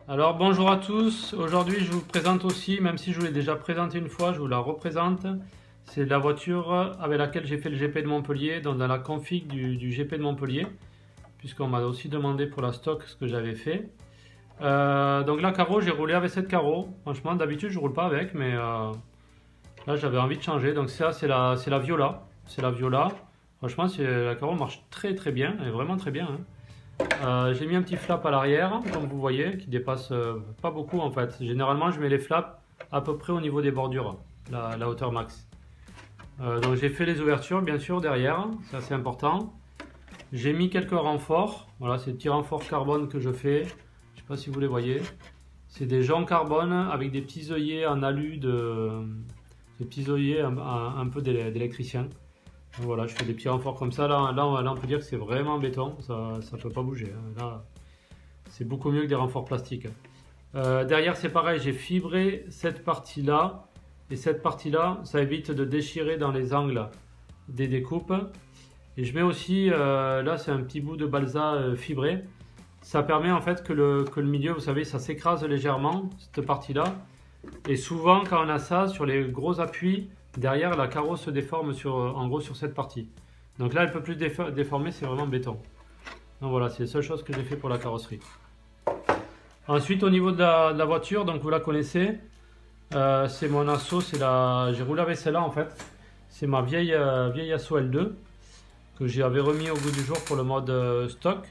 Alors bonjour à tous, aujourd'hui je vous présente aussi, même si je vous l'ai déjà présenté une fois, je vous la représente. C'est la voiture avec laquelle j'ai fait le GP de Montpellier, donc dans la config du GP de Montpellier, puisqu'on m'a aussi demandé pour la stock ce que j'avais fait. Donc la carreau, j'ai roulé avec cette carreau. Franchement, d'habitude je roule pas avec, mais là j'avais envie de changer. Donc ça, c'est la Viola. C'est la Viola. Franchement, la carreau marche très très bien, elle est vraiment très bien, hein. J'ai mis un petit flap à l'arrière, comme vous voyez, qui dépasse pas beaucoup en fait. Généralement, je mets les flaps à peu près au niveau des bordures, la hauteur max. Donc j'ai fait les ouvertures, bien sûr, derrière, c'est assez important. J'ai mis quelques renforts. Voilà, c'est des petits renforts carbone que je fais. Je sais pas si vous les voyez. C'est des joncs carbone avec des petits œillets en alu des petits œillets un peu d'électricien. Voilà, je fais des petits renforts comme ça. Là, on peut dire que c'est vraiment béton. Ça ne peut pas bouger, hein. Là, c'est beaucoup mieux que des renforts plastiques. Derrière, c'est pareil. J'ai fibré cette partie-là. Et cette partie-là, ça évite de déchirer dans les angles des découpes. Et je mets aussi, là, c'est un petit bout de balsa fibré. Ça permet en fait que le milieu, vous savez, ça s'écrase légèrement, cette partie-là. Et souvent, quand on a ça, sur les gros appuis, derrière, la carreau se déforme en gros sur cette partie. Donc là, elle peut plus déformer, c'est vraiment béton. Donc voilà, c'est la seule chose que j'ai fait pour la carrosserie. Ensuite, au niveau de la voiture, donc vous la connaissez, c'est mon Asso, j'ai roulé avec celle-là en fait. C'est ma vieille Asso L2 que j'avais remis au goût du jour pour le mode stock.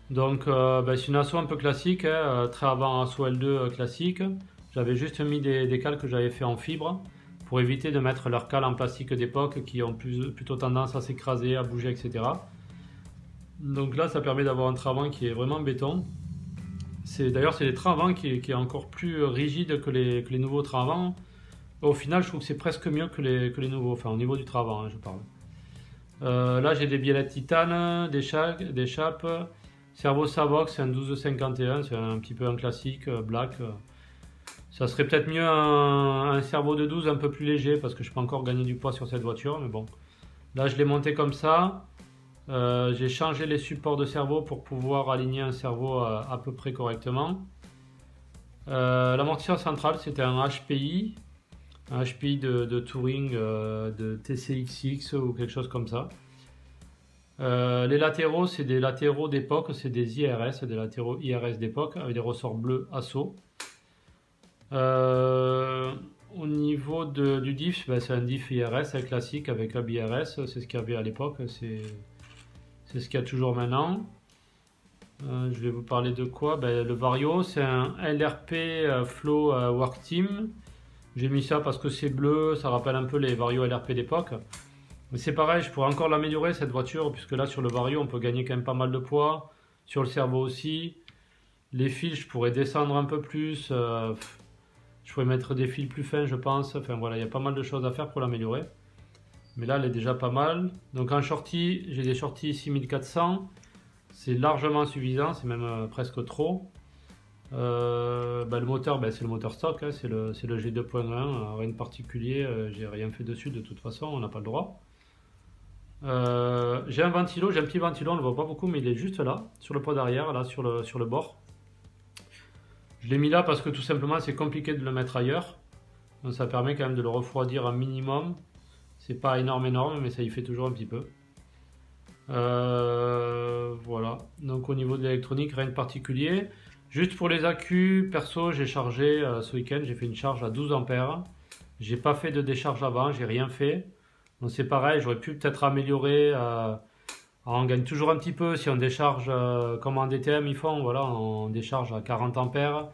Donc c'est une Asso un peu classique, hein, très avant Asso L2 classique. J'avais juste mis des cales que j'avais fait en fibre pour éviter de mettre leurs cales en plastique d'époque qui ont plutôt tendance à s'écraser, à bouger, etc. Donc là, ça permet d'avoir un train avant qui est vraiment béton. D'ailleurs, c'est des trains avant qui est encore plus rigide que les nouveaux trains avant. Au final, je trouve que c'est presque mieux que les nouveaux, enfin au niveau du train avant, hein, je parle. Là, j'ai des biellettes titane, des chapes. Servo Savox, c'est un 1251, c'est un petit peu un classique, black. Ça serait peut-être mieux un servo de 12 un peu plus léger parce que je peux encore gagner du poids sur cette voiture, mais bon. Là, je l'ai monté comme ça. J'ai changé les supports de servo pour pouvoir aligner un servo à peu près correctement. L'amortisseur central, c'était un HPI de Touring, de TCXX ou quelque chose comme ça. Les latéraux, c'est des latéraux d'époque, c'est des IRS, des latéraux IRS d'époque avec des ressorts bleus Asso. Au niveau du diff, c'est un diff IRS classique avec hub IRS, c'est ce qu'il y avait à l'époque, c'est ce qu'il y a toujours maintenant. Je vais vous parler de quoi? Le Vario, c'est un LRP Flow Work Team. J'ai mis ça parce que c'est bleu, ça rappelle un peu les Vario LRP d'époque. Mais c'est pareil, je pourrais encore l'améliorer cette voiture, puisque là sur le Vario on peut gagner quand même pas mal de poids. Sur le servo aussi. Les fils, je pourrais descendre un peu plus. Je pourrais mettre des fils plus fins, je pense. Enfin voilà, il y a pas mal de choses à faire pour l'améliorer. Mais là, elle est déjà pas mal. Donc en shorty, j'ai des shorties 6400. C'est largement suffisant, c'est même presque trop. Le moteur, c'est le moteur stock, hein, c'est le G2.1, rien de particulier, j'ai rien fait dessus de toute façon, on n'a pas le droit. J'ai un ventilo, j'ai un petit ventilo, on ne le voit pas beaucoup, mais il est juste là, sur le pot d'arrière, là sur le bord. Je l'ai mis là parce que tout simplement c'est compliqué de le mettre ailleurs. Donc ça permet quand même de le refroidir un minimum. C'est pas énorme, mais ça y fait toujours un petit peu. Voilà. Donc au niveau de l'électronique, rien de particulier. Juste pour les accus, perso, j'ai chargé ce week-end, j'ai fait une charge à 12 ampères. J'ai pas fait de décharge avant, j'ai rien fait. Donc c'est pareil, j'aurais pu peut-être améliorer. On gagne toujours un petit peu si on décharge comme en DTM ils font, voilà, on décharge à 40 ampères,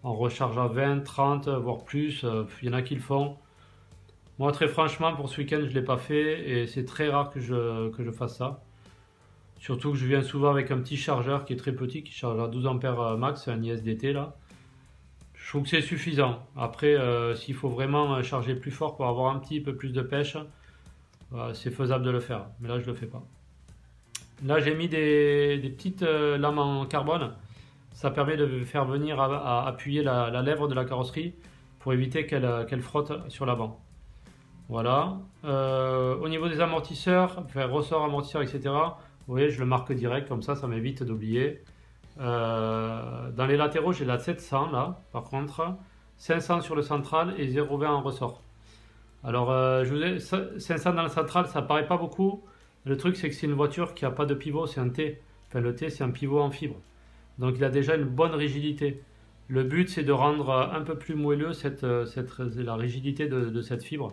on recharge à 20, 30, voire plus, il y en a qui le font. Moi très franchement pour ce week-end je ne l'ai pas fait et c'est très rare que je fasse ça. Surtout que je viens souvent avec un petit chargeur qui est très petit, qui charge à 12 ampères max, un ISDT là. Je trouve que c'est suffisant. Après, s'il faut vraiment charger plus fort pour avoir un petit peu plus de pêche, c'est faisable de le faire. Mais là je le fais pas. Là, j'ai mis des petites lames en carbone. Ça permet de faire venir à appuyer la lèvre de la carrosserie pour éviter qu'elle frotte sur l'avant. Voilà. Au niveau des amortisseurs, enfin, ressort amortisseur, etc. Vous voyez, je le marque direct, comme ça m'évite d'oublier. Dans les latéraux, j'ai la 700 là, par contre, 500 sur le central et 0,20 en ressort. Alors, 500 dans le central, ça paraît pas beaucoup. Le truc, c'est que c'est une voiture qui a pas de pivot, c'est un T. Enfin, le T, c'est un pivot en fibre. Donc, il a déjà une bonne rigidité. Le but, c'est de rendre un peu plus moelleux la rigidité de cette fibre.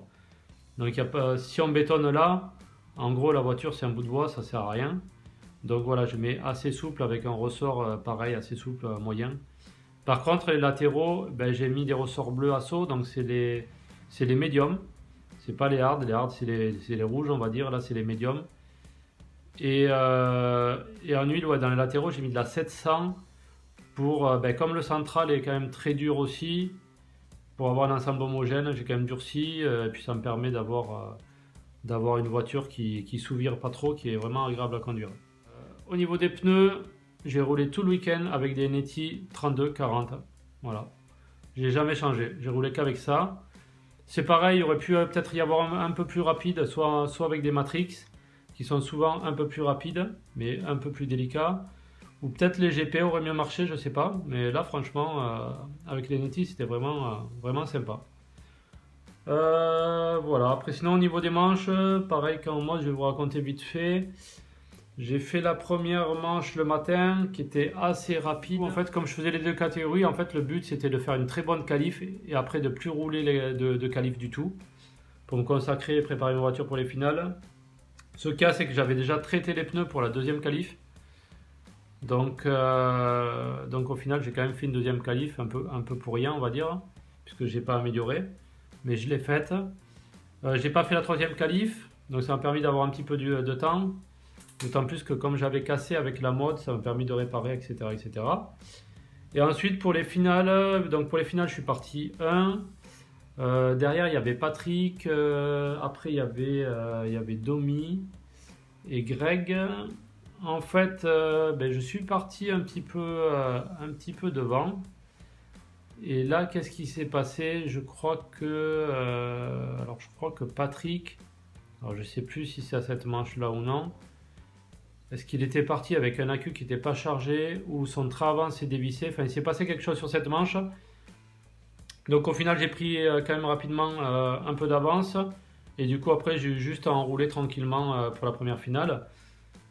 Donc, si on bétonne là, en gros, la voiture, c'est un bout de bois, ça sert à rien. Donc voilà, je mets assez souple avec un ressort pareil, assez souple, moyen. Par contre, les latéraux, ben, j'ai mis des ressorts bleus Asso, donc c'est les médiums. C'est pas les hard c'est les rouges, on va dire. Là, c'est les médiums. Et en huile, ouais, dans les latéraux, j'ai mis de la 700 pour, ben, comme le central est quand même très dur aussi, pour avoir un ensemble homogène, j'ai quand même durci, et puis ça me permet d'avoir une voiture qui s'ouvre pas trop, qui est vraiment agréable à conduire. Au niveau des pneus, j'ai roulé tout le week-end avec des Neti 32-40. Voilà. J'ai jamais changé. J'ai roulé qu'avec ça. C'est pareil, il aurait pu peut-être y avoir un peu plus rapide, soit avec des Matrix, qui sont souvent un peu plus rapides, mais un peu plus délicats. Ou peut-être les GP auraient mieux marché, je sais pas. Mais là, franchement, avec les Neti, c'était vraiment sympa. Voilà. Après, sinon, au niveau des manches, pareil qu'en mode, je vais vous raconter vite fait. J'ai fait la première manche le matin qui était assez rapide. En fait, comme je faisais les deux catégories, en fait, le but c'était de faire une très bonne qualif et après de plus rouler de qualif du tout pour me consacrer et préparer ma voiture pour les finales. Ce cas, c'est que j'avais déjà traité les pneus pour la deuxième qualif. Donc au final, j'ai quand même fait une deuxième qualif, un peu pour rien, on va dire, puisque j'ai pas amélioré. Mais je l'ai faite. J'ai pas fait la troisième qualif, donc ça m'a permis d'avoir un petit peu de temps. D'autant plus que comme j'avais cassé avec la mode, ça m'a permis de réparer, etc., etc. Et ensuite pour les finales, je suis parti 1. Derrière il y avait Patrick, après il y avait Domi et Greg. En fait, ben, je suis parti un petit peu devant. Et là, qu'est-ce qui s'est passé? Je crois que Patrick, alors je sais plus si c'est à cette manche-là ou non. Est-ce qu'il était parti avec un accu qui n'était pas chargé ou son train avant s'est dévissé? Enfin, il s'est passé quelque chose sur cette manche. Donc au final, j'ai pris quand même rapidement un peu d'avance. Et du coup, après, j'ai eu juste à enrouler tranquillement pour la première finale.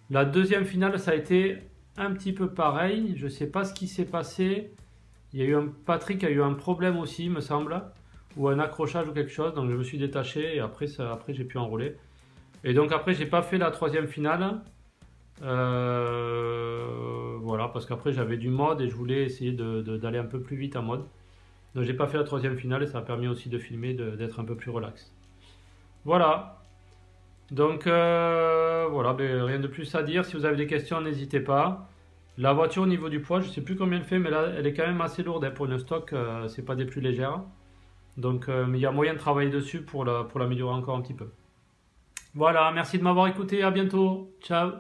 La deuxième finale, ça a été un petit peu pareil. Je ne sais pas ce qui s'est passé. Patrick a eu un problème aussi, me semble. Ou un accrochage ou quelque chose. Donc je me suis détaché et après j'ai pu enrouler. Et donc après, j'ai pas fait la troisième finale. Voilà, parce qu'après j'avais du mode et je voulais essayer d'aller un peu plus vite en mode. Donc j'ai pas fait la troisième finale et ça a permis aussi de filmer, d'être un peu plus relax. Voilà. Donc voilà, ben, rien de plus à dire. Si vous avez des questions, n'hésitez pas. La voiture au niveau du poids, je sais plus combien elle fait, mais là elle est quand même assez lourde hein, pour une stock. C'est pas des plus légères. Donc mais il y a moyen de travailler dessus pour l'améliorer encore un petit peu. Voilà, merci de m'avoir écouté. À bientôt. Ciao.